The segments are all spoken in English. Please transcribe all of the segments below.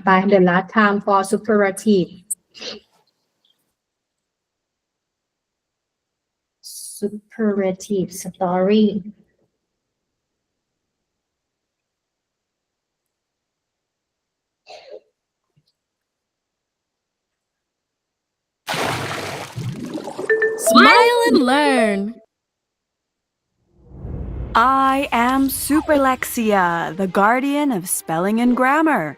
ไป the last time for superlative story Smile and learn. I am Superlexia, the guardian of spelling and grammar.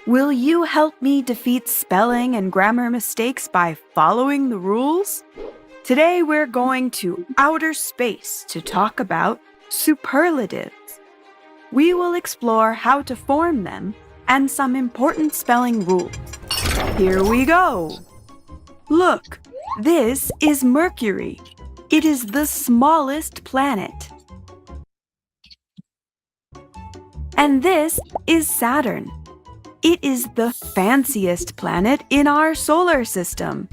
Will you help me defeat spelling and grammar mistakes by following the rules? Today we're going to outer space to talk about superlatives. We will explore how to form them and some important spelling rules. Here we go. Look, this is Mercury. It is the smallest planet. And this is Saturn. It is the fanciest planet in our solar system.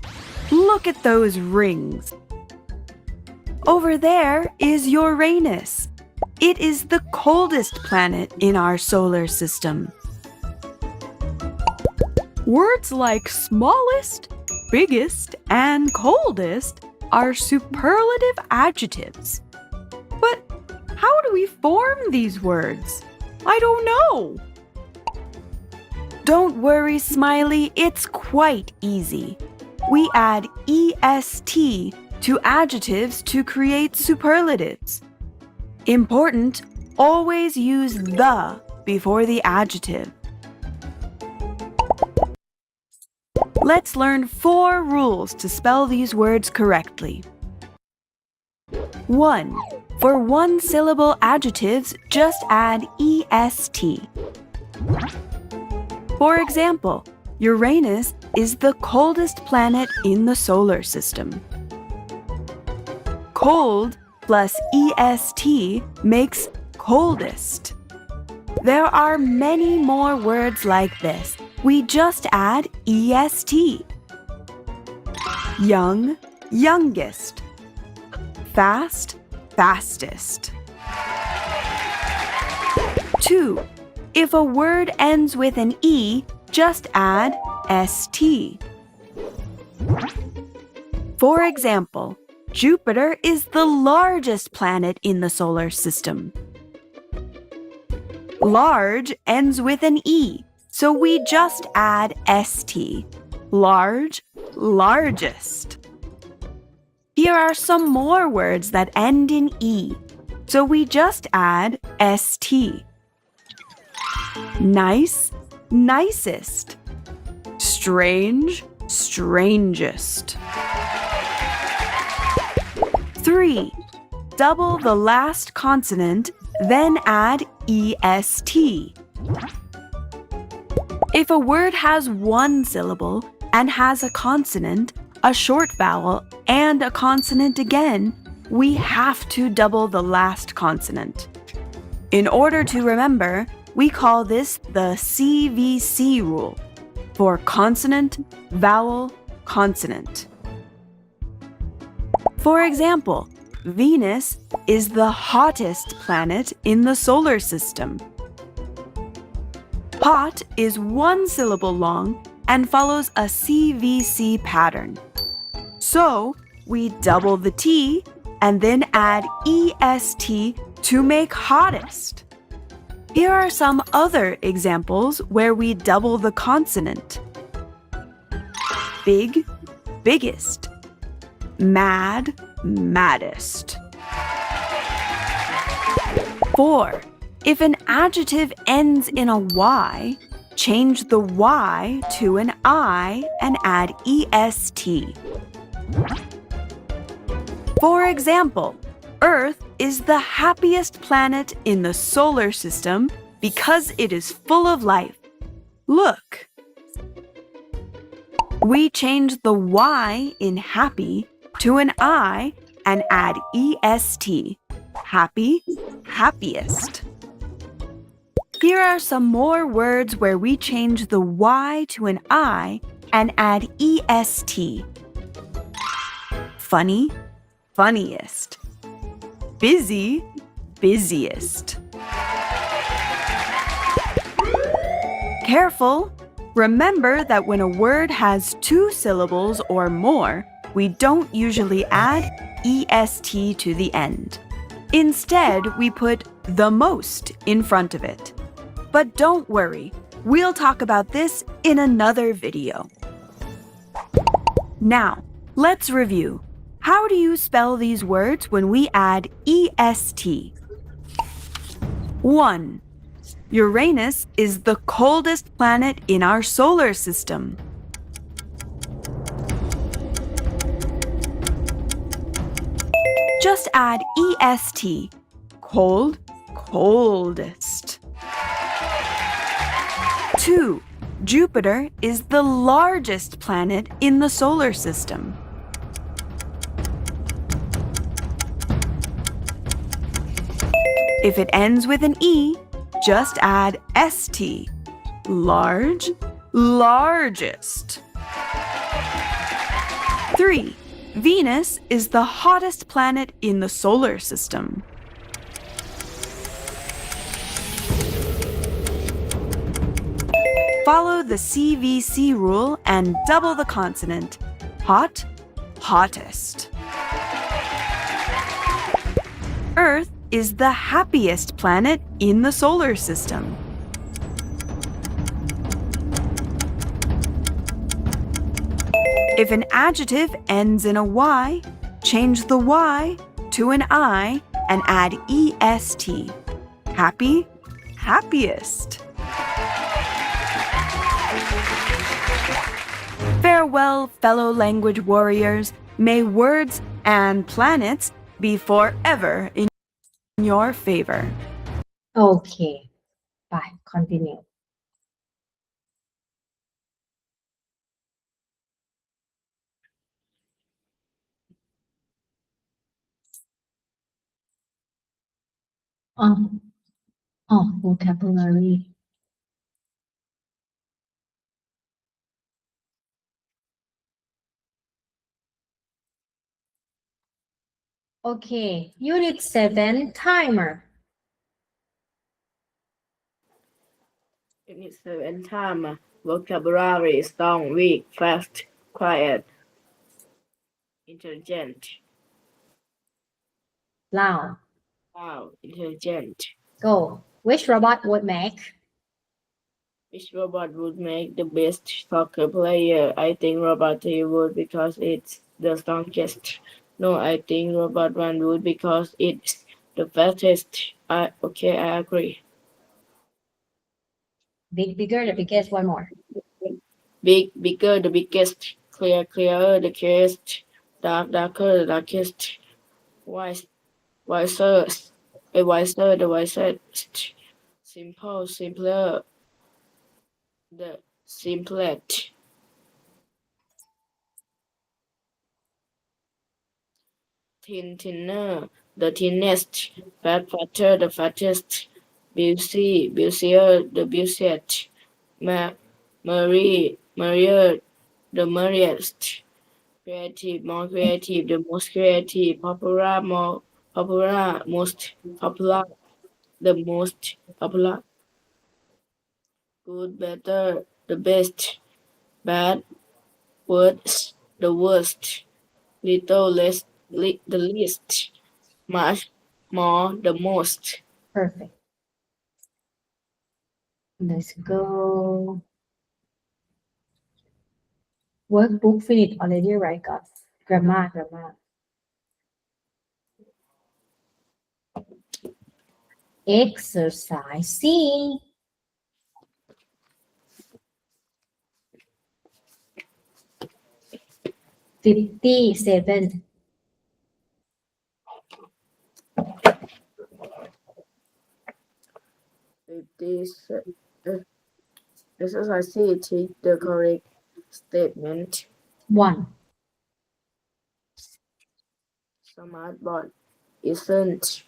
Look at those rings. Over there is Uranus. It is the coldest planet in our solar system. Words like smallest, biggest, and coldest are superlative adjectives. But how do we form these words? I don't know. Don't worry, Smiley, it's quite easy. We add est to adjectives to create superlatives. Important, always use the before the adjective. Let's learn 4 rules to spell these words correctly. 1. For one-syllable adjectives, just add est. For example, Uranus is the coldest planet in the solar system. Cold plus est makes coldest. There are many more words like this. We just add est. Young, youngest. Fast, fastest. 2. If a word ends with an E, just add st. For example, Jupiter is the largest planet in the solar system. Large ends with an E, so we just add st. Large, largest. Here are some more words that end in E, so we just add st. Nice, nicest. Strange, strangest. 3. Double the last consonant, then add est. If a word has one syllable and has a consonant, a short vowel, and a consonant again, we have to double the last consonant. In order to remember, we call this the CVC rule, for consonant, vowel, consonant. For example, Venus is the hottest planet in the solar system. Hot is one syllable long and follows a CVC pattern. So, we double the T and then add est to make hottest. Here are some other examples where we double the consonant. Big, biggest. Mad, maddest. 4. If an adjective ends in a Y, change the Y to an I and add est. For example, Earth is the happiest planet in the solar system because it is full of life. Look. We change the Y in happy to an I and add est. Happy, happiest. Here are some more words where we change the Y to an I and add est. Funny, funniest. Busy, busiest. Careful, Remember that when a word has 2 syllables or more, we don't usually add est to the end. Instead, we put the most in front of it. But don't worry, we'll talk about this in another video. Now, let's review. How do you spell these words when we add est? 1. Uranus is the coldest planet in our solar system. Just add est. Cold, coldest. 2. Jupiter is the largest planet in the solar system. If it ends with an E, just add st. Large, largest. 3. Venus is the hottest planet in the solar system. Follow the CVC rule and double the consonant. Hot, hottest. Earth is the happiest planet in the solar system. If an adjective ends in a Y, change the Y to an I and add est. Happy, happiest. Farewell, fellow language warriors. May words and planets be forever in your favor. Okay. Bye. Continue. Vocabulary. Okay, Unit 7, Timer. Unit 7 Time. Vocabulary strong, weak, fast, quiet, intelligent, Loud. loud, intelligent. Go. Which robot would make? Which robot would make the best soccer player? I think robot 3 would because it's the strongest. No, I think robot 1 would because it's the fastest. I agree. Big, bigger, the biggest, one more. Big, bigger, the biggest. Clear, clearer, the clearest. Dark, darker, the darkest. Wise, wiser, wiser, the wisest. Simple, simpler, the simplest. Thin, thinner, the thinnest. Fat, fatter, the fattest. Busy, busier, the busiest. Merry, merrier, the merriest. Creative, more creative, the most creative. Popular, more popular, most popular, the most popular. Good, better, the best. Bad, worst, the worst. Little, less, the least. Much, more, the most. Perfect. Let's go. Workbook finished already, right, guys? Grammar, grammar. Exercise C. $57. This exercise C, take the correct statement. 1. Smartbot isn't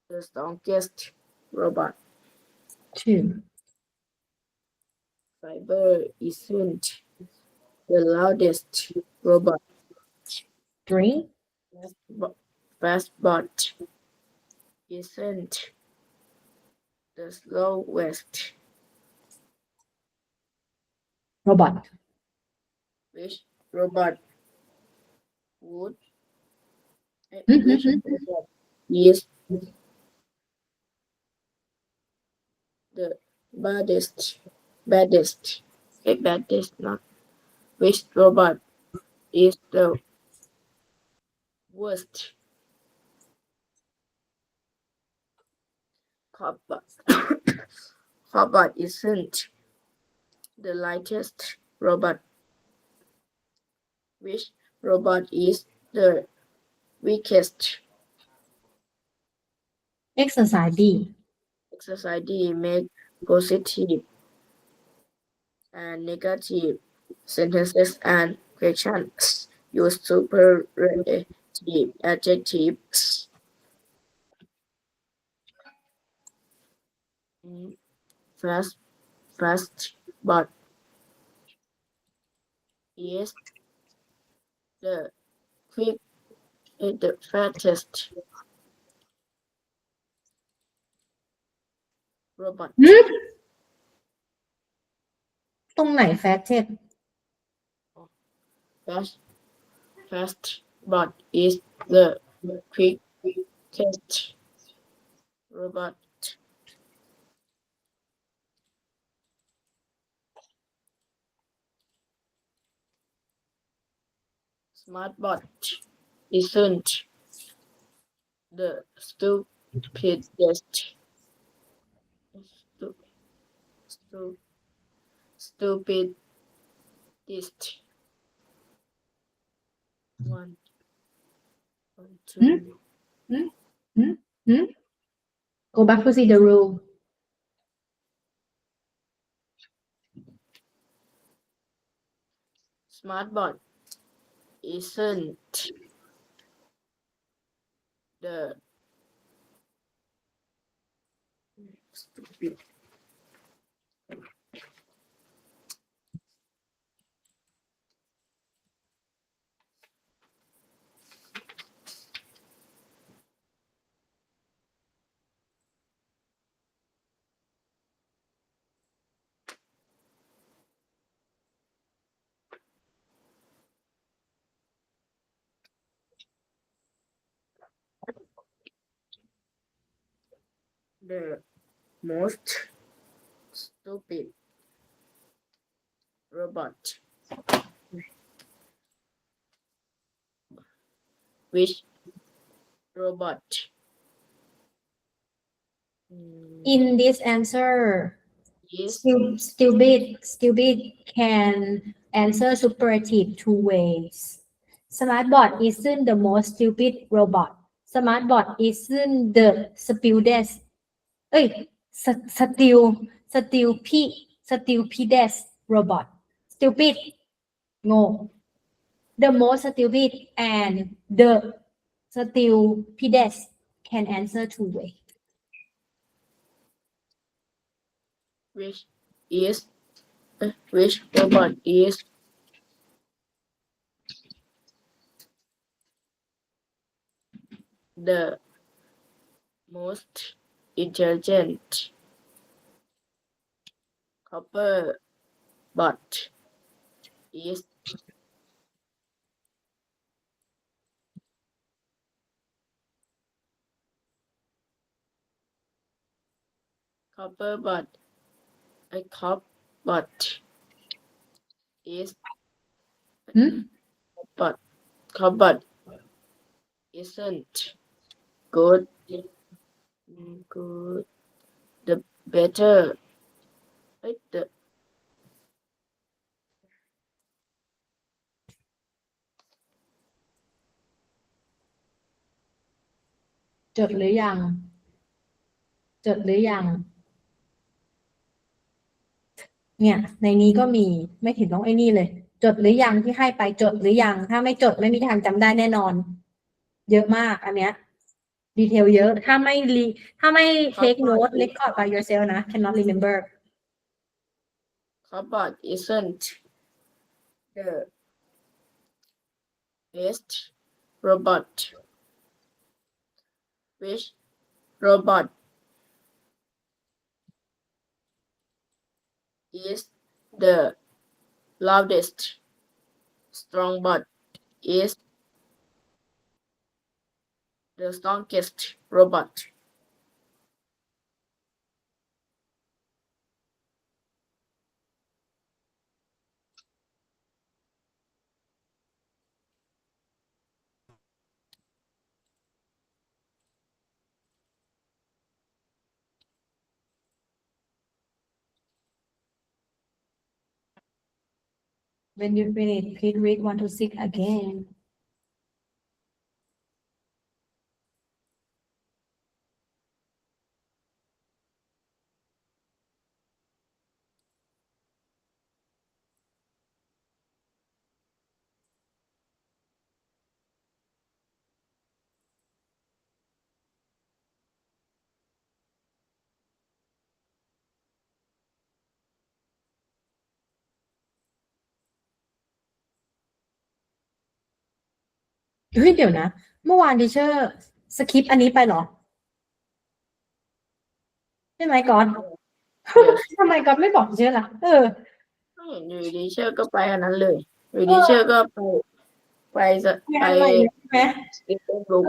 the strongest robot. 2. Fiber isn't the loudest robot. 3. Fastbot isn't the slowest. robot which robot would Mhm. which robot is the baddest not which robot is the worst cobot cobot isn't the lightest robot which robot is the weakest exercise D society make positive and negative sentences and questions use superlative adjectives. Fast, but is the quick, the fastest robot. ตรงไหน fastest Fast, but is the quickest robot. Smartbot isn't the stu- stupidest one. Two. go back to see the rule Smartbot isn't the stupid. The most stupid robot. Which robot? in this answer Is stupid can answer superlative two ways smartbot isn't the most stupid robot smartbot isn't the stupidest เอ้ย stupidest robot stupid โง่ the most stupid and the stupidest can answer two ways which robot is the most intelligent copper bot is copper bot a cop bot is but copper isn't good the better the จดหรือยัง จดหรือยัง เนี่ย ในนี้ก็มี ไม่เห็นต้องไอ้นี่เลย จดหรือยังที่ให้ไปจดหรือยัง ถ้าไม่จดไม่มีทางจำได้แน่นอน เยอะมาก อันเนี้ย ดีเทลเยอะ ถ้าไม่ take note record by yourself นะ cannot remember copper isn't the best robot which robot is the loudest strong bot is the strongest robot. When you finish, please read 1 to 6 again.เฮ้ยเดี๋ยวนะ เมื่อวานดิเชอร์สคิปอันนี้ไปเหรอ ใช่ไหมก๊อต Yes ทำไมก๊อตไม่บอกดิเชอร์ล่ะ ไม่เห็นอยู่ดีเชื่อก็ไปอันนั้นเลยอยู่ดีเชื่อก็ไป งานใหม่เลยใช่ไหม Speaking Group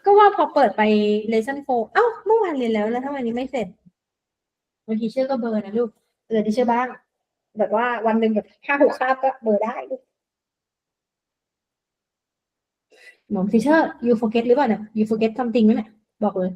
ก็ว่าพอเปิดไป lesson 4 เอ้า เมื่อวานเรียนแล้วทำไมนี้ไม่เสร็จบางทีเชื่อก็เบลอร์นะลูกดิเชอร์บ้าง แบบว่าวันหนึ่งแบบ5-6 คาบก็เบลอร์ได้ลูกบอกดิเชอร์ you forget หรือเปล่าเนี่ย you forget something ไหมเนี่ยบอกเลย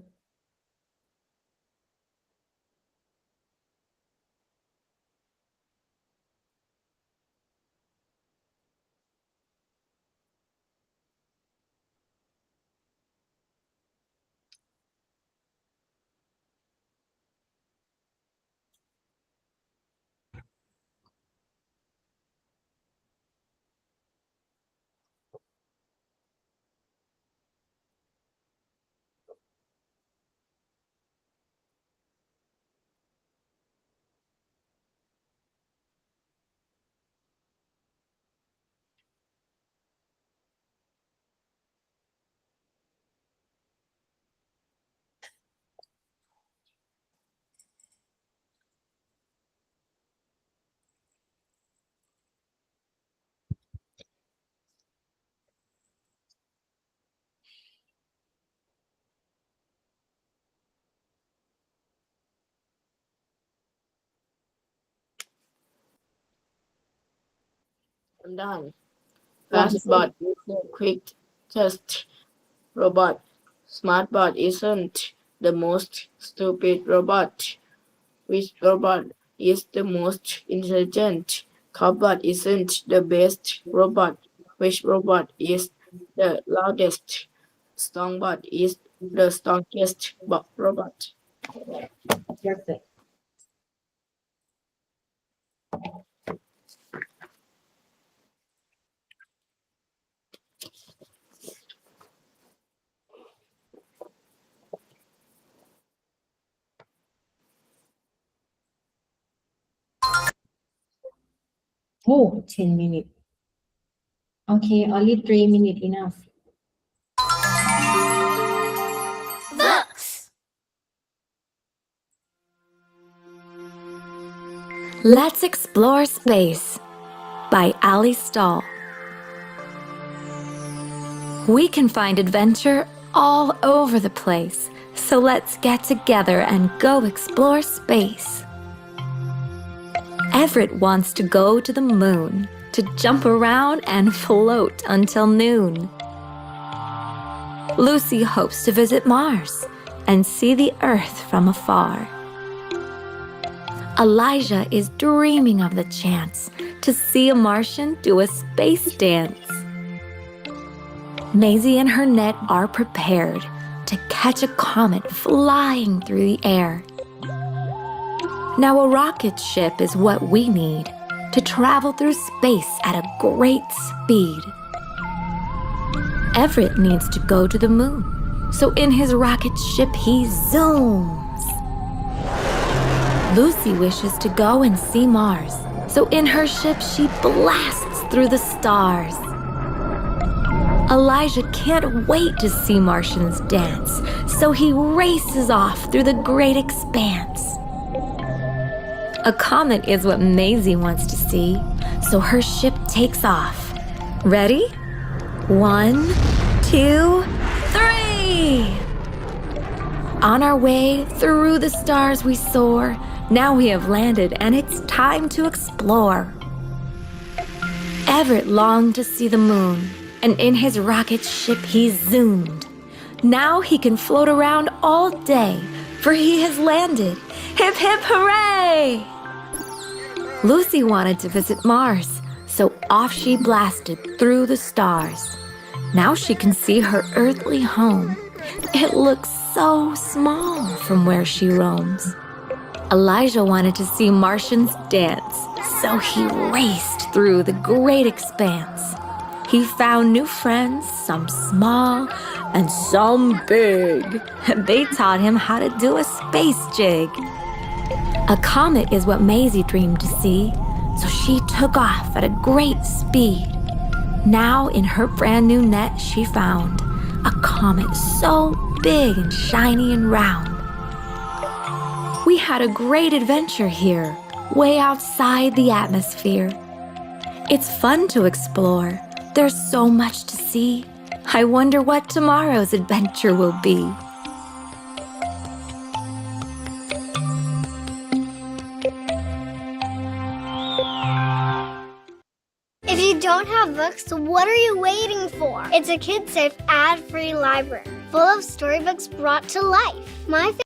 I'm done. What is Fast bot is the quick test robot. Smart bot isn't the most stupid robot. Which robot is the most intelligent? Cowbot isn't the best robot. Which robot is the loudest? Stonebot is the strongest robot. That's it. Oh, 10 minutes. Okay, only 3 minutes enough. Books. Let's Explore Space by Ali Stahl. We can find adventure all over the place, so let's get together and go explore space. Everett wants to go to the moon, to jump around and float until noon. Lucy hopes to visit Mars and see the Earth from afar. Elijah is dreaming of the chance to see a Martian do a space dance. Maisie and her net are prepared to catch a comet flying through the air. Now a rocket ship is what we need to travel through space at a great speed. Everett needs to go to the moon, so in his rocket ship he zooms. Lucy wishes to go and see Mars, so in her ship she blasts through the stars. Elijah can't wait to see Martians dance, so he races off through the great expanse. A comet is what Maisie wants to see, so her ship takes off. Ready? 1, 2, 3! On our way through the stars we soar. Now we have landed and it's time to explore. Everett longed to see the moon, and in his rocket ship he zoomed. Now he can float around all day, for he has landed. Hip, hip, hooray! Lucy wanted to visit Mars, so off she blasted through the stars. Now she can see her earthly home. It looks so small from where she roams. Elijah wanted to see Martians dance, so he raced through the great expanse. He found new friends, some small and some big. They taught him how to do a space jig. A comet is what Maisie dreamed to see, so she took off at a great speed. Now in her brand new net she found a comet so big and shiny and round. We had a great adventure here, way outside the atmosphere. It's fun to explore. There's so much to see. I wonder what tomorrow's adventure will be. If you don't have books, what are you waiting for? It's a kid-safe, ad-free library full of storybooks brought to life.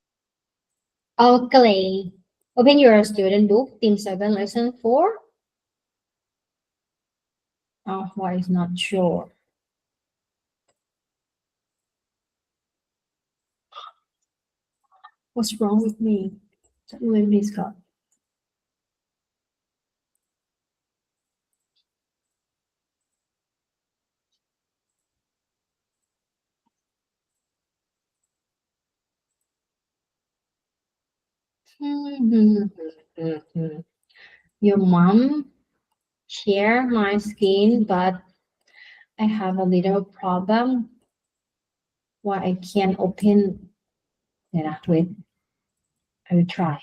Okay. Open your student book, Team 7, Lesson 4. Oh, why is not sure? What's wrong with me? Let me start. Your mom share my screen, but I have a little problem. Why I can't open? Yeah, wait. I will try.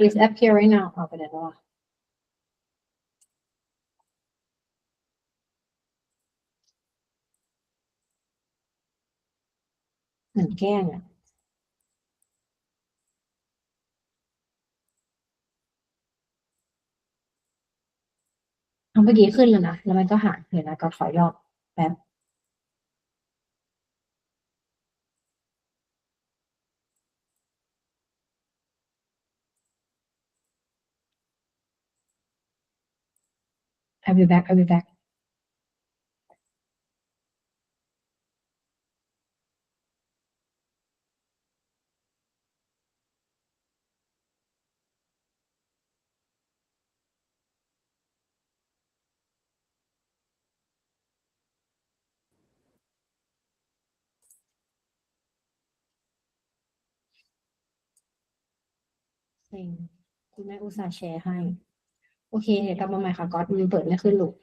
It's appearing now. เอาไปไหนแล้ววะเหมือนแกล้งอ่ะเอาเมื่อกี้ขึ้นแล้วนะ แล้วมันก็หายเดี๋ยวนะก็ขออีกรอบแป๊บ I'll be back. I'll be back.เซ็งคุณแม่อุตส่าห์แชร์ให้ โอเคเดี๋ยวกลับมาใหม่ค่ะก๊อตมันเปิดไม่ขึ้นลูก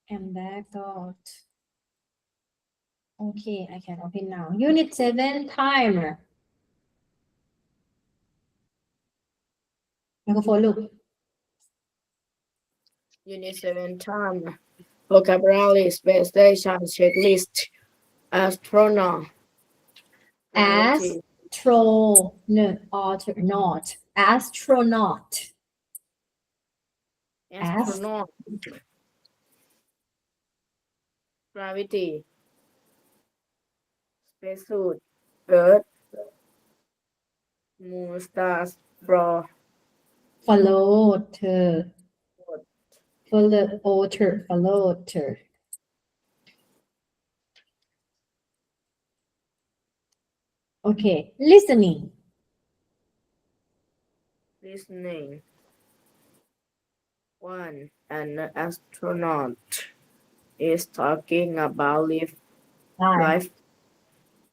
and that got. Okay, I can open now. Unit 7 timer. Microphone look. Unit 7 time. Vocabulary, space station, checklist, astronaut, gravity, Astronaut. Astronaut. astronaut, gravity, spacesuit, earth, moon, stars, bro, Follow her. Follow her. Okay, listening. listening. One, an astronaut is talking about life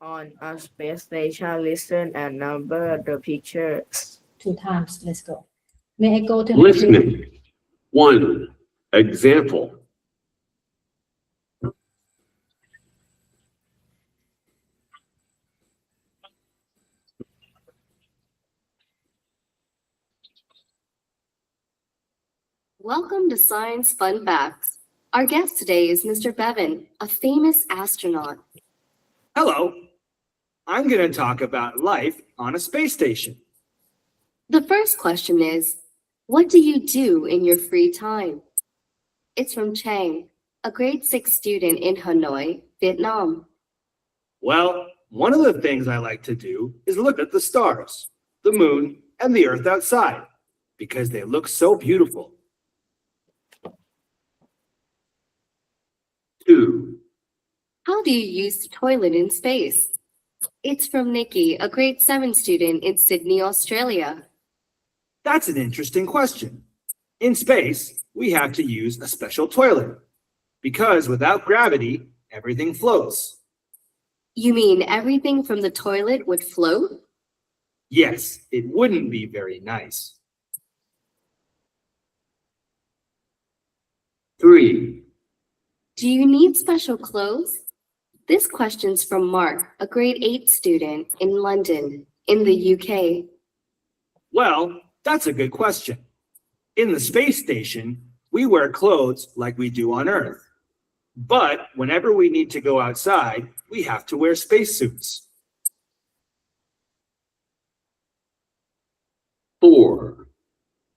on a space station. Listen and number the pictures. 2 times. Let's go. May I go to Listening. 1. Example. Welcome to Science Fun Facts. Our guest today is Mr. Bevan, a famous astronaut. Hello. I'm going to talk about life on a space station. The first question is, what do you do in your free time? It's from Chang, a grade 6 student in Hanoi, Vietnam. Well, one of the things I like to do is look at the stars, the moon, and the earth outside because they look so beautiful. 2. How do you use the toilet in space? It's from Nikki, a grade 7 student in Sydney, Australia. That's an interesting question. In space, we have to use a special toilet because without gravity, everything floats. You mean everything from the toilet would float? Yes, it wouldn't be very nice. 3. Do you need special clothes? This question's from Mark, a grade 8 student in London, in the UK. Well, that's a good question. In the space station, we wear clothes like we do on Earth. But whenever we need to go outside, we have to wear spacesuits. 4.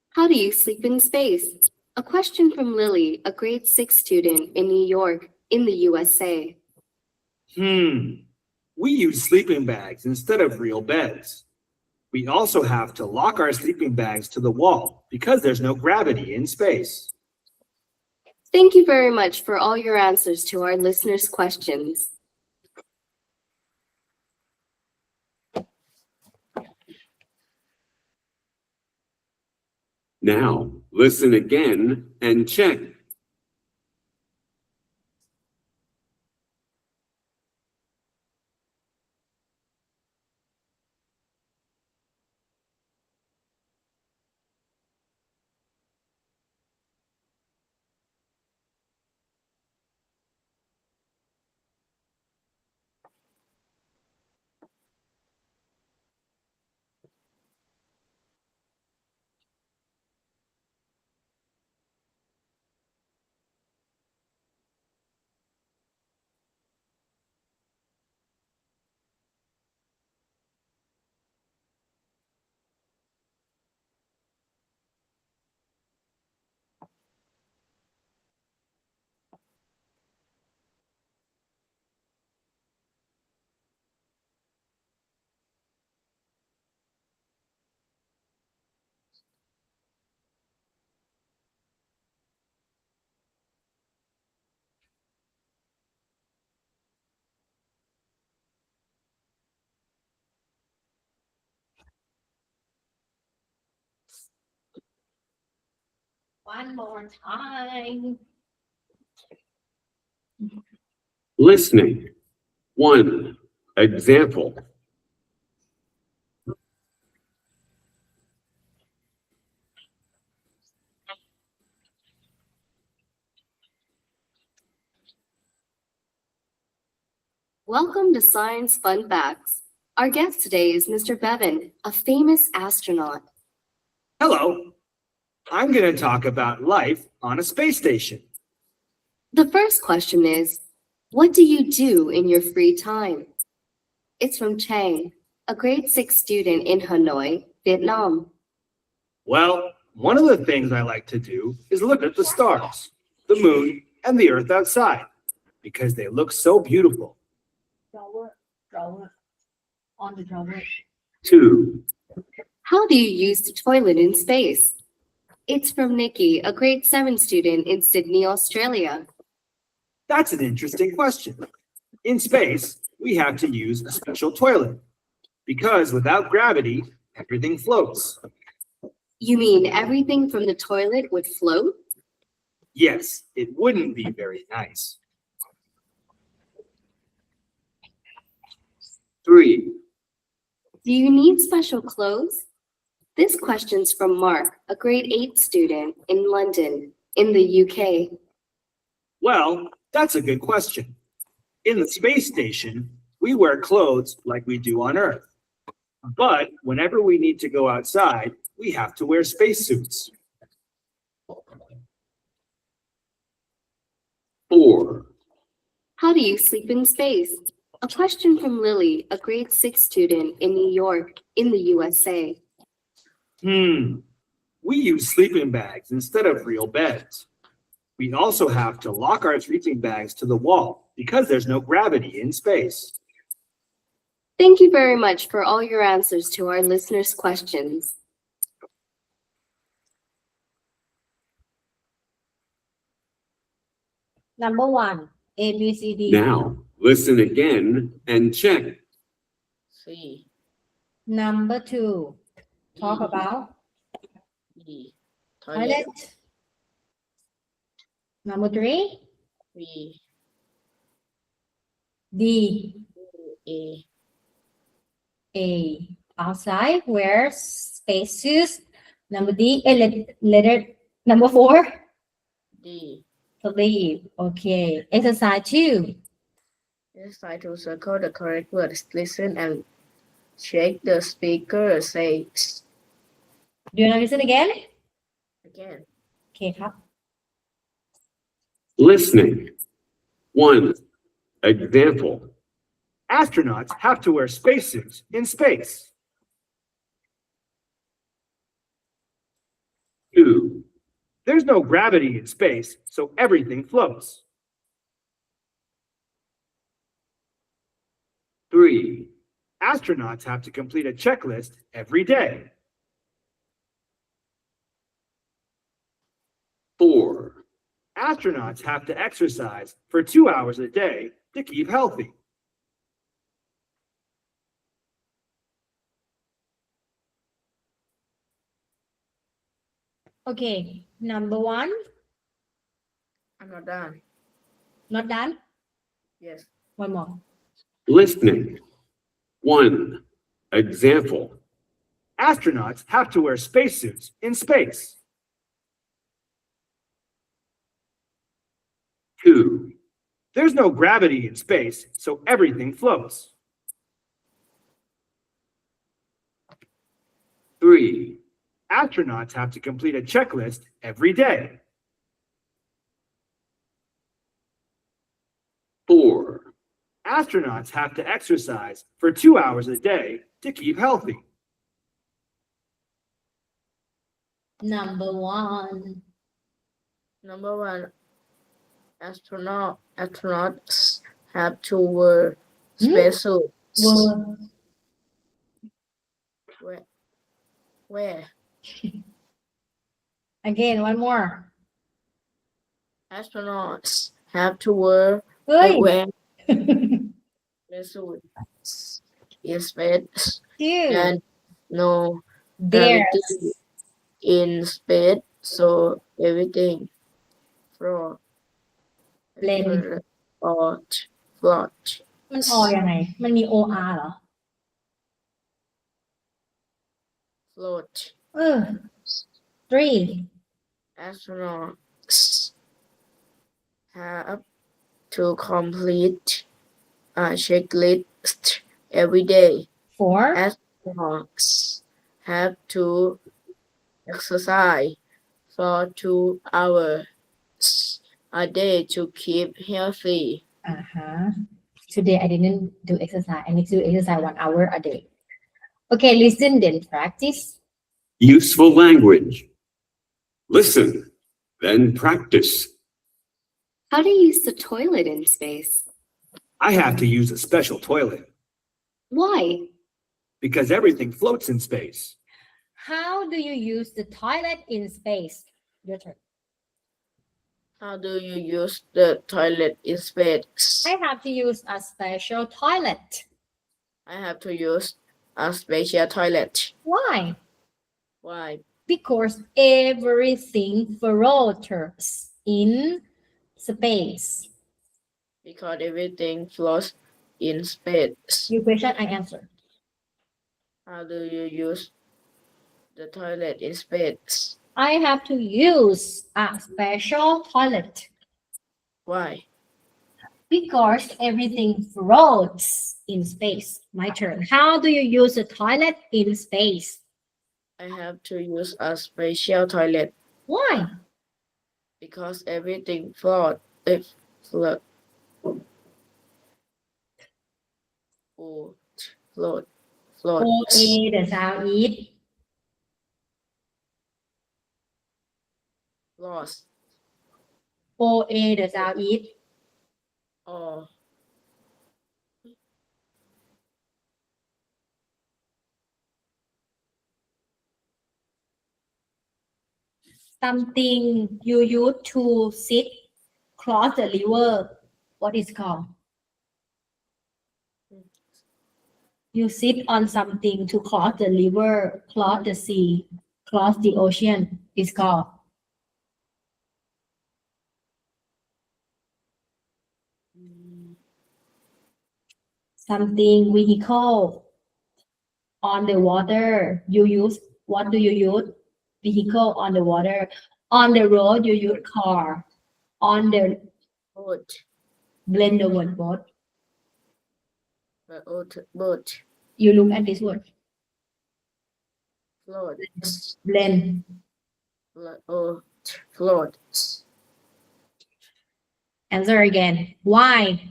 How do you sleep in space? A question from Lily, a grade 6 student in New York, in the USA. We use sleeping bags instead of real beds. We also have to lock our sleeping bags to the wall because there's no gravity in space. Thank you very much for all your answers to our listeners' questions. Now, listen again and check. One more time. Listening. 1. Example. Welcome to Science Fun Facts. Our guest today is Mr. Bevan, a famous astronaut. Hello. I'm going to talk about life on a space station. The first question is, what do you do in your free time? It's from Chang, a grade 6 student in Hanoi, Vietnam. Well, one of the things I like to do is look at the stars, the moon, and the earth outside because they look so beautiful. Drawer. On the drawer. 2, How do you use the toilet in space? It's from Nikki, a grade 7 student in Sydney, Australia. That's an interesting question. In space, we have to use a special toilet because without gravity, everything floats. You mean everything from the toilet would float? Yes, it wouldn't be very nice. 3, Do you need special clothes? This question's from Mark, a grade 8 student in London, in the UK. Well, that's a good question. In the space station, we wear clothes like we do on Earth. But whenever we need to go outside, we have to wear spacesuits. 4, How do you sleep in space? A question from Lily, a grade 6 student in New York, in the USA. We use sleeping bags instead of real beds. We also have to lock our sleeping bags to the wall because there's no gravity in space. Thank you very much for all your answers to our listeners' questions. Number 1, A, B, C, D. Now, listen again and check. C, Number 2, talk about D, toilet. Number 3, B, D, A, A. Outside, wear spacesuits. Number D, letter. Number 4, D. sleep. Okay. Exercise 2. Just try to circle the correct words. Listen and check the speaker says. Do you want to listen again? Again. Okay,ครับ Listening. 1, example. Astronauts have to wear spacesuits in space. 2, There's no gravity in space, so everything floats. 3, Astronauts have to complete a checklist every day. 4, Astronauts have to exercise for 2 hours a day to keep healthy. Okay. Number 1, I'm not done. not done. Yes. One more. listening. 1, example. Astronauts have to wear spacesuits in space. 2, There's no gravity in space, so everything floats. 3, Astronauts have to complete a checklist every day. 4, Astronauts have to exercise for 2 hours a day to keep healthy. Number 1. Number 1, astronauts have to wear spacesuits. Word. Where? Again, one more. Astronauts have to wear Ơi. spacesuits in space. Dude. And no There's. gravity in space, so everything float. Blend. Float. มันออยังไง มันมี OR เหรอ Float. 3. Astronauts have to complete a checklist every day. For Astronauts have to exercise for 2 hours a day to keep healthy. uh-huh. Today I didn't do exercise. I need to do exercise 1 hour a day. Okay, listen then practice. Useful language. Listen, then practice. How do you use the toilet in space? I have to use a special toilet Why? because everything floats in space. How do you use the toilet in space? Your turn. How do you use the toilet in space? I have to use a special toilet. I have to use a special toilet. Why? Why? Because everything floats in space. Because everything floats in space. Your question, I answer. How do you use the toilet in space? I have to use a special toilet Why? because everything floats in space. My turn. How do you use a toilet in space? I have to use a special toilet Why? because everything floats. Float. Float. Floats. OA the sound eat. Lost. OA the sound eat. Or Something you use to sit cross the river. What is called? You sit on something to cross the river, cross the sea, cross the ocean. It's called. Something vehicle on the water. You use, what do you use? Vehicle on the water. On the road, you use car. On the, boat. blend the word boat. Boat. You look at this word. Floats. Blend. Floats. Answer again. Why?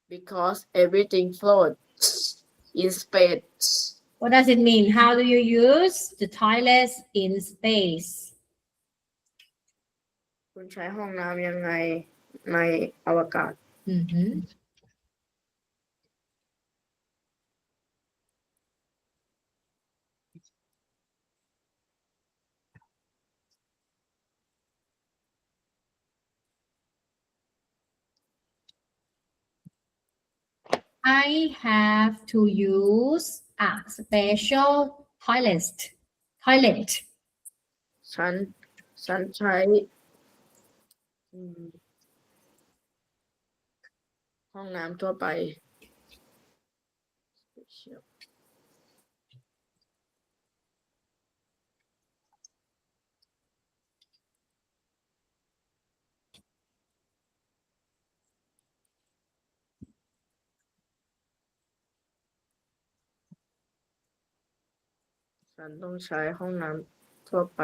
Because everything floats in space. What does it mean? How do you use the toilet in space? คุณใช้ห้องน้ำยังไงในอวกาศ Mhm. I have to use a special toilet. Toilet. ฉันใช้ห้องน้ำทั่วไป ฉันต้องใช้ห้องน้ำทั่วไป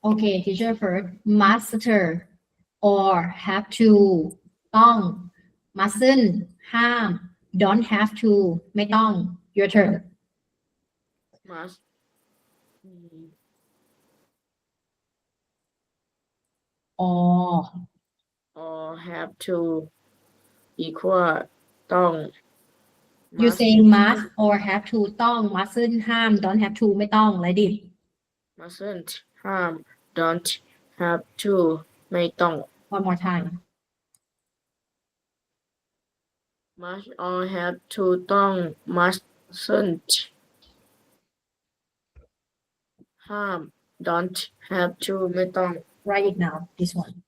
Okay, teacher first. Master or have to ต้อง mustn't ห้าม don't have to ไม่ต้อง your turn. must or have to equal ต้อง you must saying must or have to ต้อง mustn't ห้าม don't have to ไม่ต้อง อะไรดิ mustn't ห้าม don't have to ไม่ต้อง one more time. must or have to ต้อง mustn't ห้าม don't have to ไม่ต้อง Write it now, this one.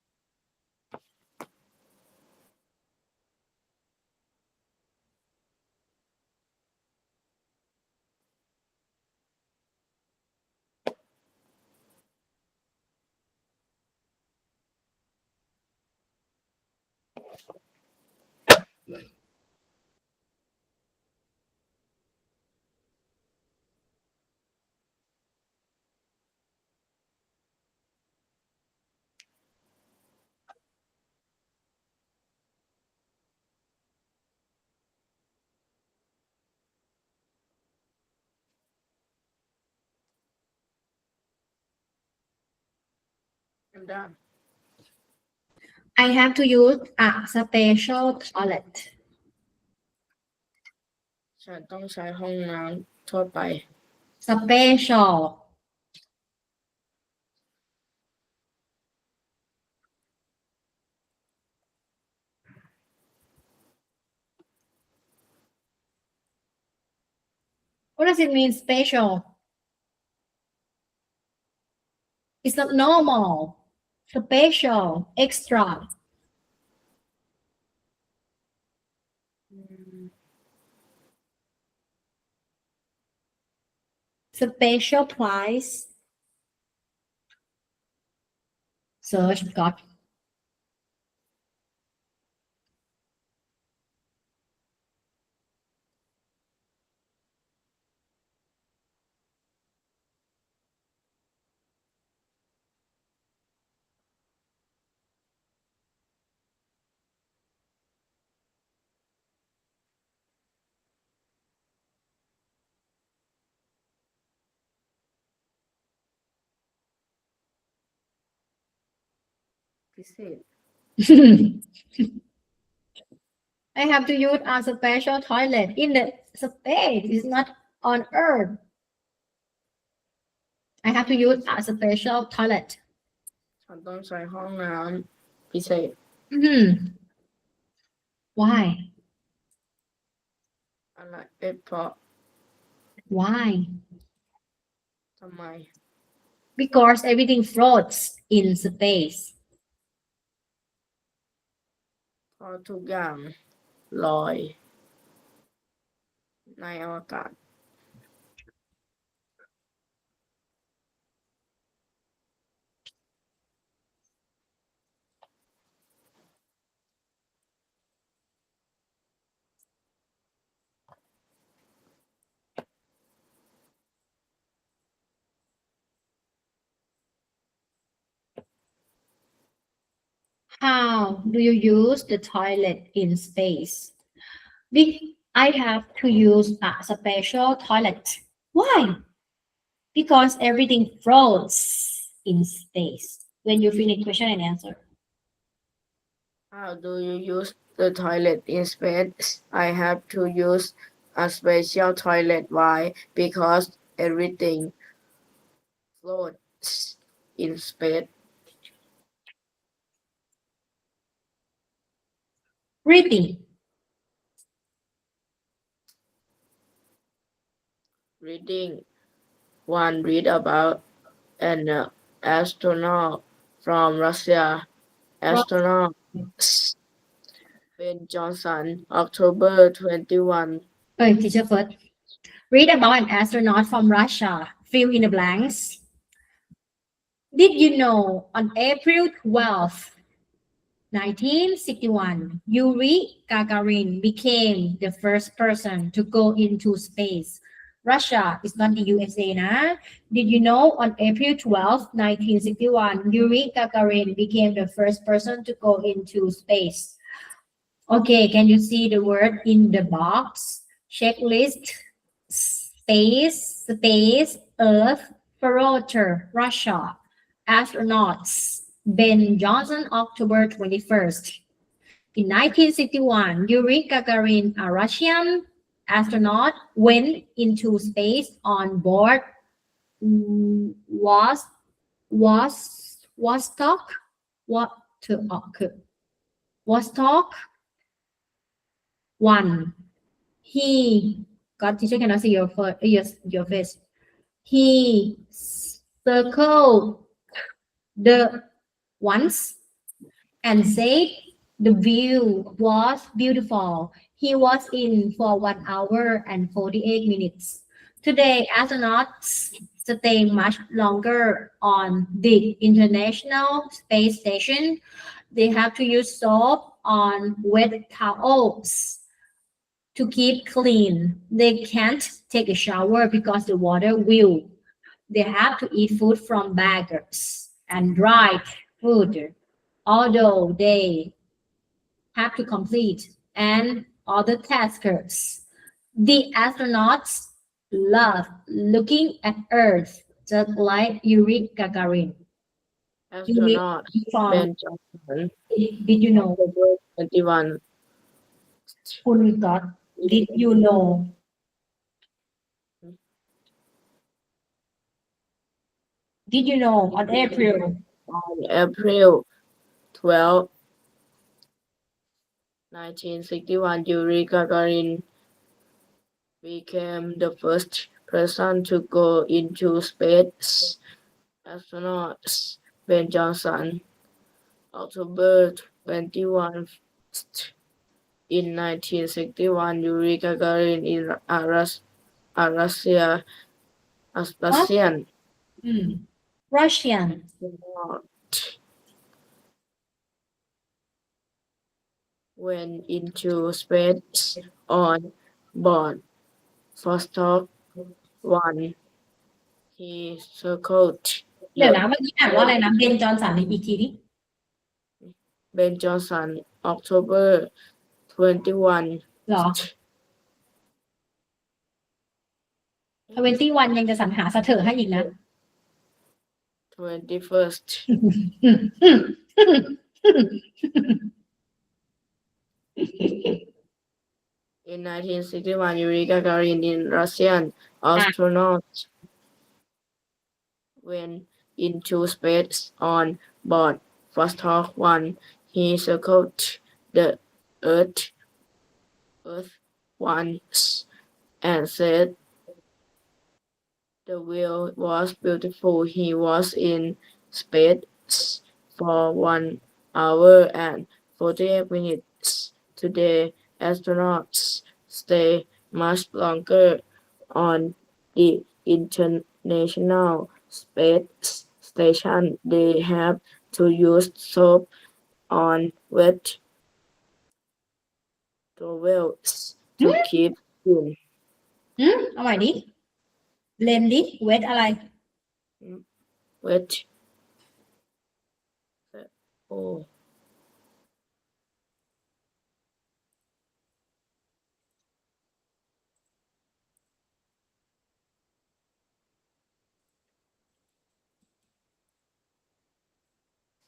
I'm done. I have to use a special toilet. ฉันต้องใช้ห้องน้ำทั่วไป Special. What does it mean, special? It's not normal. Special, extra. Special price. Search, got.พิเศษ I have to use a special toilet in the space. It's not on Earth. I have to use a special toilet. ฉันต้องใช้ห้องน้ำพิเศษ Why? อะไรเพราะ Why? ทำไม Because everything floats in space. เพราะทุกอย่างลอย ในอวกาศ How do you use the toilet in space? I have to use a special toilet. Why? Because everything floats in space. When you finish question and answer. How do you use the toilet in space? I have to use a special toilet. Why? Because everything floats in space. Reading. Reading. One read about an astronaut from Russia. Astronaut Ben Johnson, October 21. Teacher first. Read about an astronaut from Russia. Fill in the blanks. Did you know on April 12th, 1961, Yuri Gagarin became the first person to go into space? Russia is not the USA, na? Did you know on April 12th, 1961, Yuri Gagarin became the first person to go into space? Okay, can you see the word in the box? Checklist, space, Earth, barometer, Russia, astronauts, Ben Johnson, October 21st. In 1961, Yuri Gagarin, a Russian astronaut, went into space on board Vostok 1. He, God, teacher cannot see your face. He circled the once and said the view was beautiful. He was in for 1 hour and 48 minutes. Today, astronauts stay much longer on the International Space Station. They have to use soap on wet towels to keep clean. They can't take a shower because the water will. They have to eat food from baggers and dried food, although they have to complete and other taskers. The astronauts love looking at Earth, just like Yuri Gagarin. Astronaut From Ben Johnson, did you know? October 21. คุณก๊อต did you know? Did you know on April On April 12, 1961, Yuri Gagarin became the first person to go into space. Astronauts Ben Johnson, October 21, in 1961, Yuri Gagarin in Russian Russian astronaut went into space on board Vostok 1. He circled เดี๋ยว the นะเมื่อกี้อ่านว่าอะไรนะเบนจอห์นสันอีกทีดิ Ben Johnson, October 21. เหรอ21ยังจะสรรหาสะเถอะให้อีกนะ 21st. In 1961, Yuri Gagarin in Russian astronaut went into space on board Vostok 1. He circled the Earth once and said the view was beautiful. He was in space for 1 hour and 48 minutes. Today, astronauts stay much longer on the International Space Station. They have to use soap on wet towels to keep clean. เอาใหม่ดิเบลนดิเวทอะไร Wet. Oh.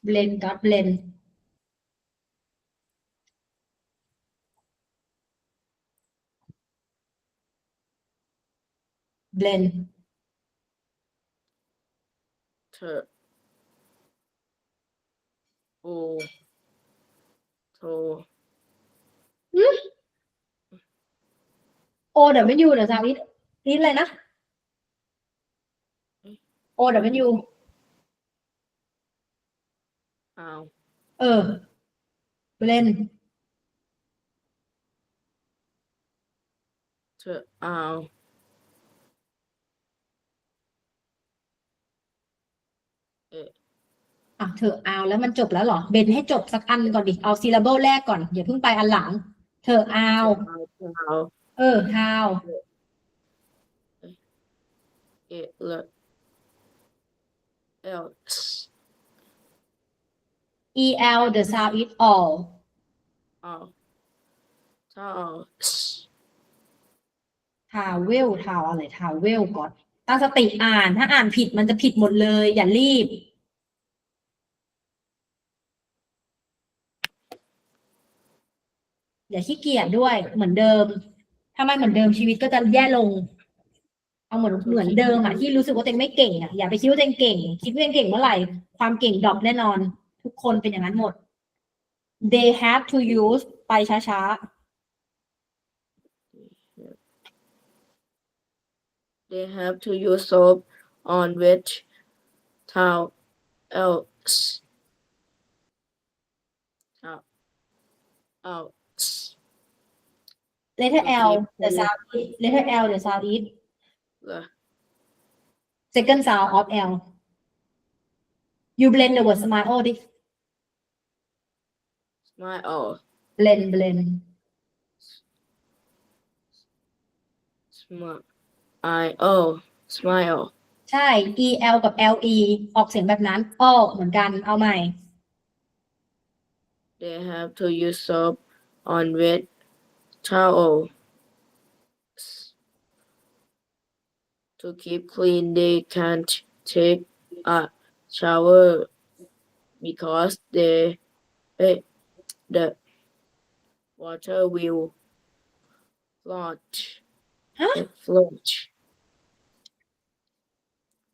blend dot blend blend To. Oh. To. O W เดี๋ยวซาวิทนี่อะไรนะ O W Ow. blend To. Ow. เธอเอาแล้วมันจบแล้วเหรอเบนให้จบสักอันก่อนดิเอาซีลาเบิลแรกก่อนอย่าเพิ่งไปอันหลัง เธอเอา How. how It look else. el the sound is all Oh. Toss. ทาเวลทาวอะไรทาเวลก่อนตั้งสติอ่านถ้าอ่านผิดมันจะผิดหมดเลยอย่ารีบอย่าขี้เกียจด้วยเหมือนเดิมถ้าไม่เหมือนเดิมชีวิตก็จะแย่ลงเอาเหมือนเดิมที่รู้สึกว่าตัวเองไม่เก่งอย่าไปคิดว่าตัวเองเก่งคิดว่าตัวเองเก่งเมื่อไหร่ความเก่งดรอปแน่นอนทุกคนเป็นอย่างนั้นหมด they have to use ไปช้า They have to use soap on wet towels out. letter To L keep the clean. sound letter L the sound is The second sound of L you blend the word smile ดิ smile, blend smile. ใช่ EL กับ LE ออกเสียงแบบนั้น all เหมือนกัน เอาใหม่ They have to use soap on wet towel. To keep clean, they can't take a shower because the water will float.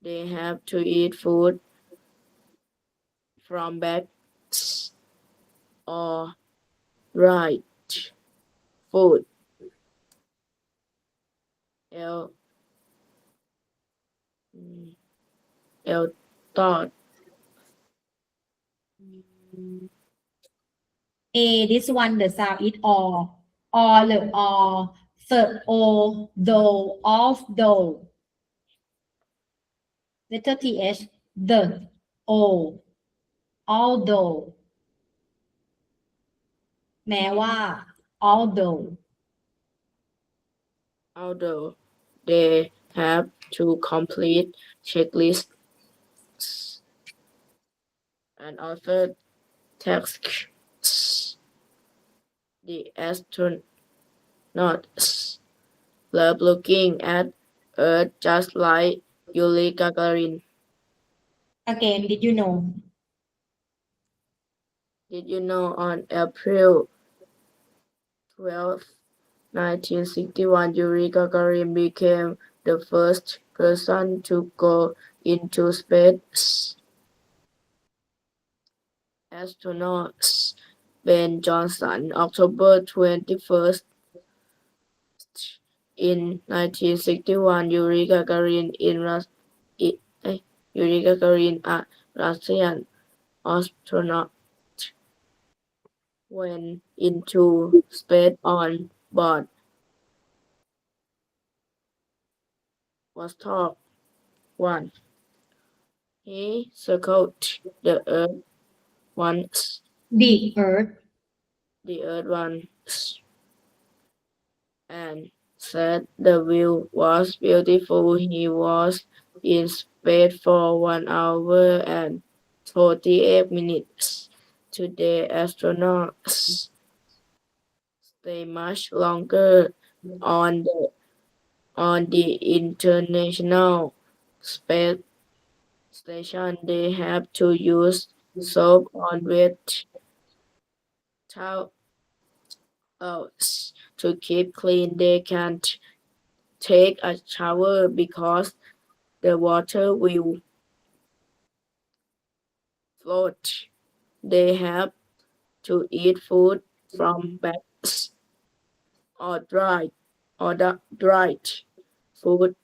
They have to eat food from bags or dried food. L thought A this one the sound is or หรือ or the o though of though letter th the o although แม้ว่า although although they have to complete checklists and other tasks. The astronauts love looking at Earth just like Yuri Gagarin. again did you know Did you know on April 12, 1961, Yuri Gagarin became the first person to go into space? Astronauts Ben Johnson, October 21st, in 1961, Yuri Gagarin, a Russian astronaut, went into space on board Vostok 1. He circled the Earth once, the earth once, and said the view was beautiful. He was in space for 1 hour and 48 minutes. Today, astronauts stay much longer on the International Space Station. They have to use soap on wet towels to keep clean. They can't take a shower because the water will float. They have to eat food from bags or dried food.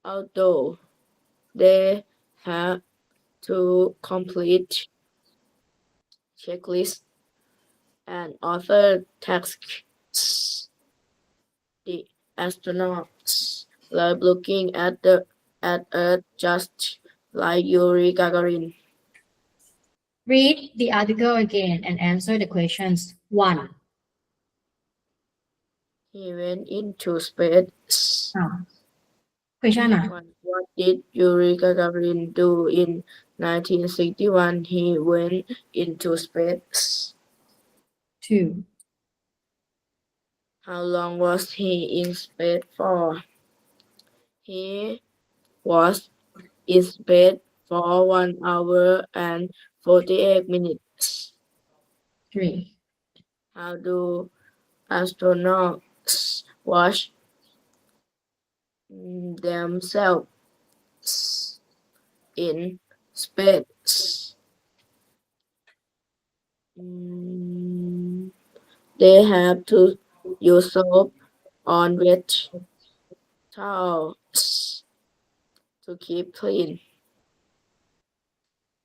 Although they have to complete checklists and other tasks, the astronauts love looking at Earth just like Yuri Gagarin. read the article again and answer the questions 1 He went into space. question อ่ะ What did Yuri Gagarin do in 1961? He went into space. 2 How long was he in space for? He was in space for 1 hour and 48 minutes. 3 How do astronauts wash themselves in space? They have to use soap on wet towels to keep clean.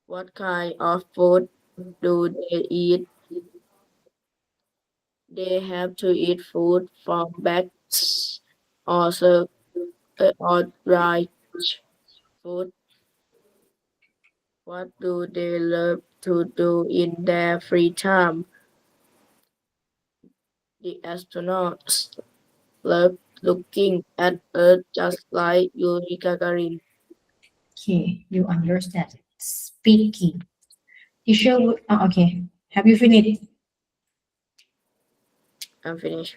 What kind of food do they eat They have to eat food from bags or or dry food. What do they love to do in their free time? The astronauts love looking at Earth just like Yuri Gagarin. Okay, you understand. Speaking. Teacher, okay. Have you finished? I'm finished.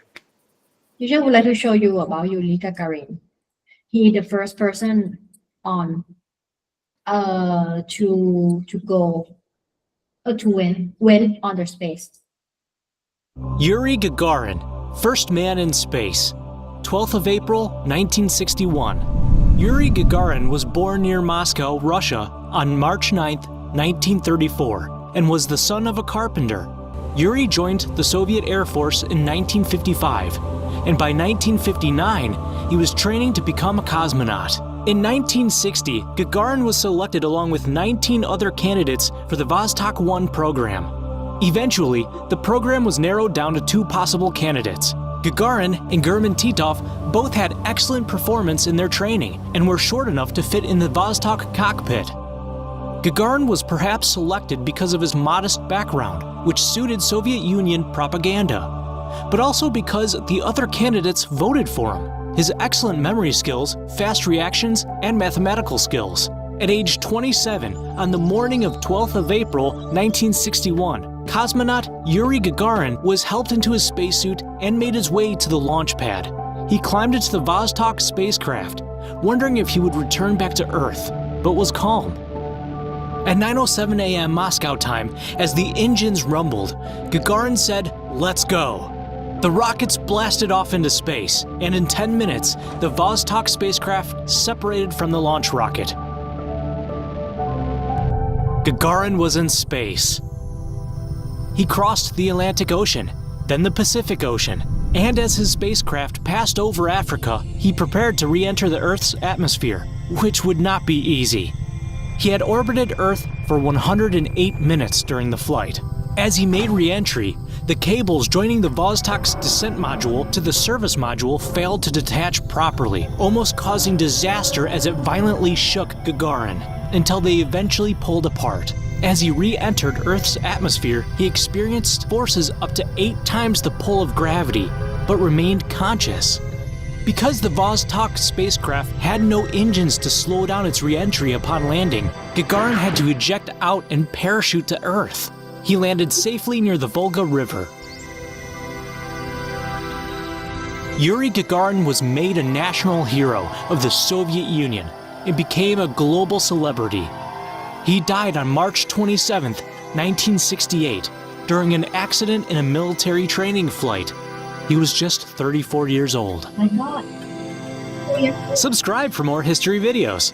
Teacher would like to show you about Yuri Gagarin. He the first person on to go to went on the space. Yuri Gagarin, first man in space, 12th of April, 1961. Yuri Gagarin was born near Moscow, Russia, on March 9, 1934, and was the son of a carpenter. Yuri joined the Soviet Air Force in 1955, and by 1959, he was training to become a cosmonaut. In 1960, Gagarin was selected along with 19 other candidates for the Vostok 1 program. Eventually, the program was narrowed down to 2 possible candidates. Gagarin and German Titov both had excellent performance in their training and were short enough to fit in the Vostok cockpit. Gagarin was perhaps selected because of his modest background, which suited Soviet Union propaganda, but also because the other candidates voted for him. His excellent memory skills, fast reactions, and mathematical skills. At age 27, on the morning of 12th of April, 1961, cosmonaut Yuri Gagarin was helped into his spacesuit and made his way to the launch pad. He climbed into the Vostok spacecraft, wondering if he would return back to Earth, but was calm. At 9:07 a.m. Moscow time, as the engines rumbled, Gagarin said, "Let's go." The rockets blasted off into space, and in 10 minutes, the Vostok spacecraft separated from the launch rocket. Gagarin was in space. He crossed the Atlantic Ocean, then the Pacific Ocean, and as his spacecraft passed over Africa, he prepared to re-enter the Earth's atmosphere, which would not be easy. He had orbited Earth for 108 minutes during the flight. As he made re-entry, the cables joining the Vostok's descent module to the service module failed to detach properly, almost causing disaster as it violently shook Gagarin, until they eventually pulled apart. As he re-entered Earth's atmosphere, he experienced forces up to 8 times the pull of gravity, but remained conscious. Because the Vostok spacecraft had no engines to slow down its re-entry upon landing, Gagarin had to eject out and parachute to Earth. He landed safely near the Volga River. Yuri Gagarin was made a national hero of the Soviet Union and became a global celebrity. He died on March 27, 1968, during an accident in a military training flight. He was just 34 years old. My God. Subscribe for more history videos.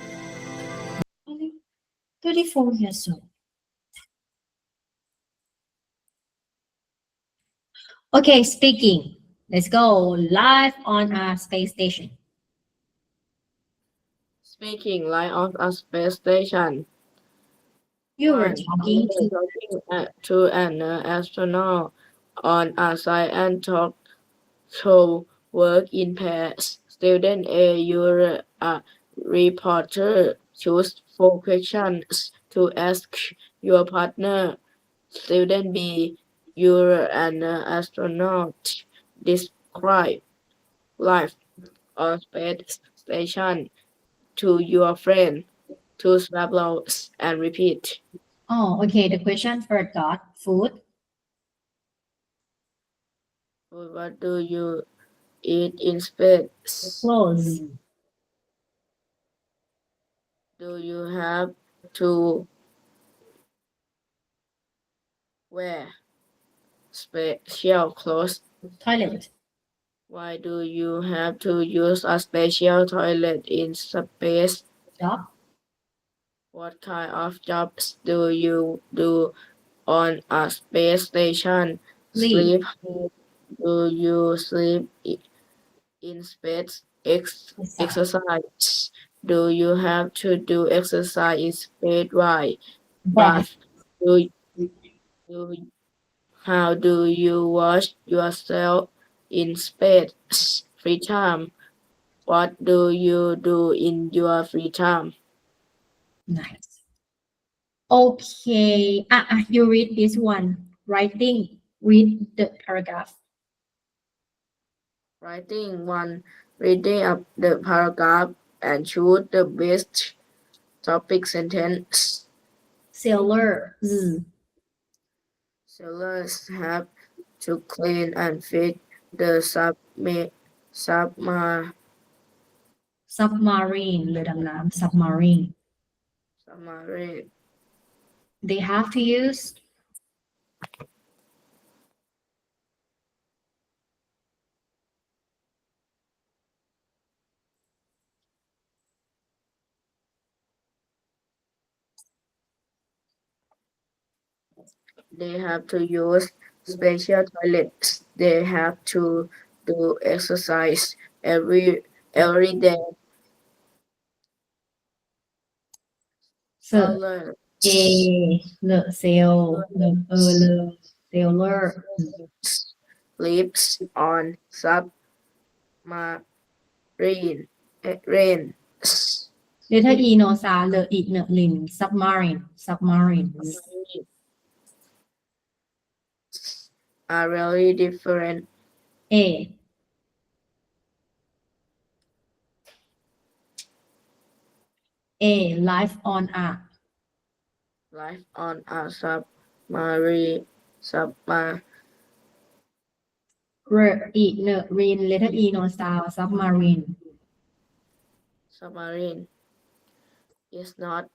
Only 34 years old. Okay, speaking. Let's go live on our space station. Speaking live on a space station. You were One, talking to to an astronaut on a science talk show. Work in pairs. Student A, you're a reporter. Choose 4 questions to ask your partner. Student B, you're an astronaut. Describe life on space station to your friend. Choose bubbles and repeat. Oh, okay. The question for God, food. What do you eat in space? Clothes. Do you have to wear special clothes? Toilet. Why do you have to use a special toilet in space? Job. What kind of jobs do you do on a space station? Sleep. Do you sleep in space? Exercise. Do you have to do exercise in space? Why? Bath. Do How do you watch yourself in space? Free time. What do you do in your free time? Nice. Okay. You read this one. Writing. Read the paragraph. Writing 1. Reading up the paragraph and choose the best topic sentence. Sailor. Sailors have to clean and fix the Submarine เรือดำน้ำ submarine. submarine. They have to use They have to use special toilets. They have to do exercise every day. Sailor le sail le sailor lives on submarine. letter E no sa le I ne lin submarine Are really different. A life on a submarine. I ne rin letter E no sa submarine Submarine is not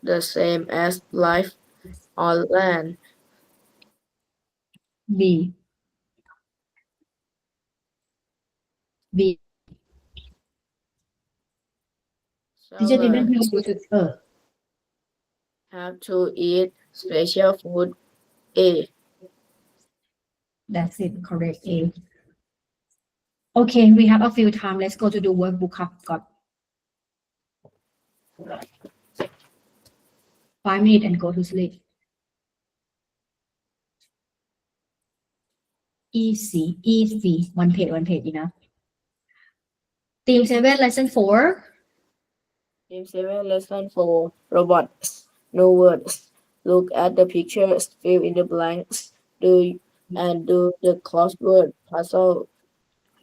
the same as life on land. B teacher didn't Sailors help you to have to eat special food. A. That's it, correct. A. Okay, we have a few time. Let's go to the workbook. Got 5 minutes and go to sleep. Easy. One page enough. Team 7, lesson 4. Team 7, lesson 4. Robots. No words. Look at the pictures. Fill in the blanks. Do the crossword puzzle.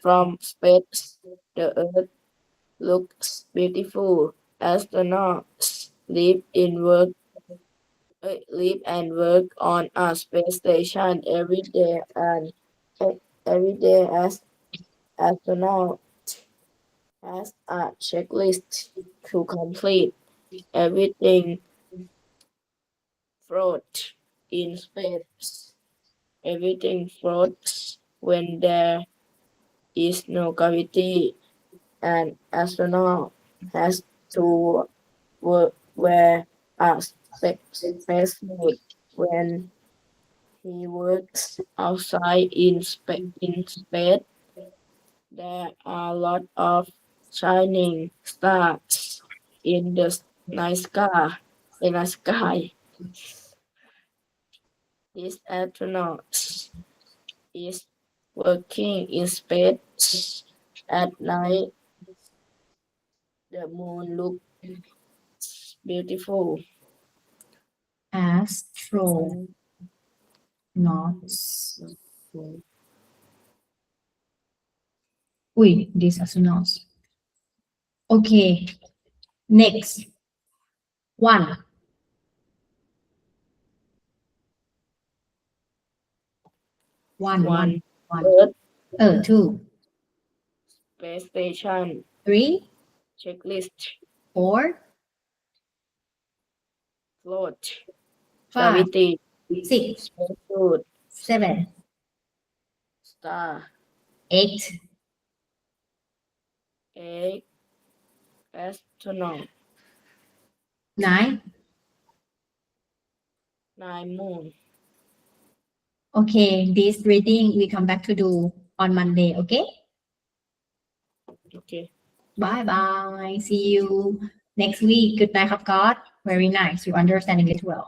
From space, the Earth looks beautiful. Astronauts live and work on a space station every day, and as astronaut has a checklist to complete. Everything floats in space. Everything floats when there is no gravity. An astronaut has to wear a spacesuit when he works outside in space. There are a lot of shining stars in the sky. This astronaut is working in space at night. The moon looks beautiful. Astronauts. These astronauts. Okay. Next. 1. One. Earth 2. space station. 3. Checklist. 4. Float. 5. Gravity. 6. Spacesuit. 7. Star. 8. Astronaut. 9. 9 moon. Okay, this reading we come back to do on Monday, okay? Okay. Bye. See you next week. Good night, God. Very nice. You're understanding it well.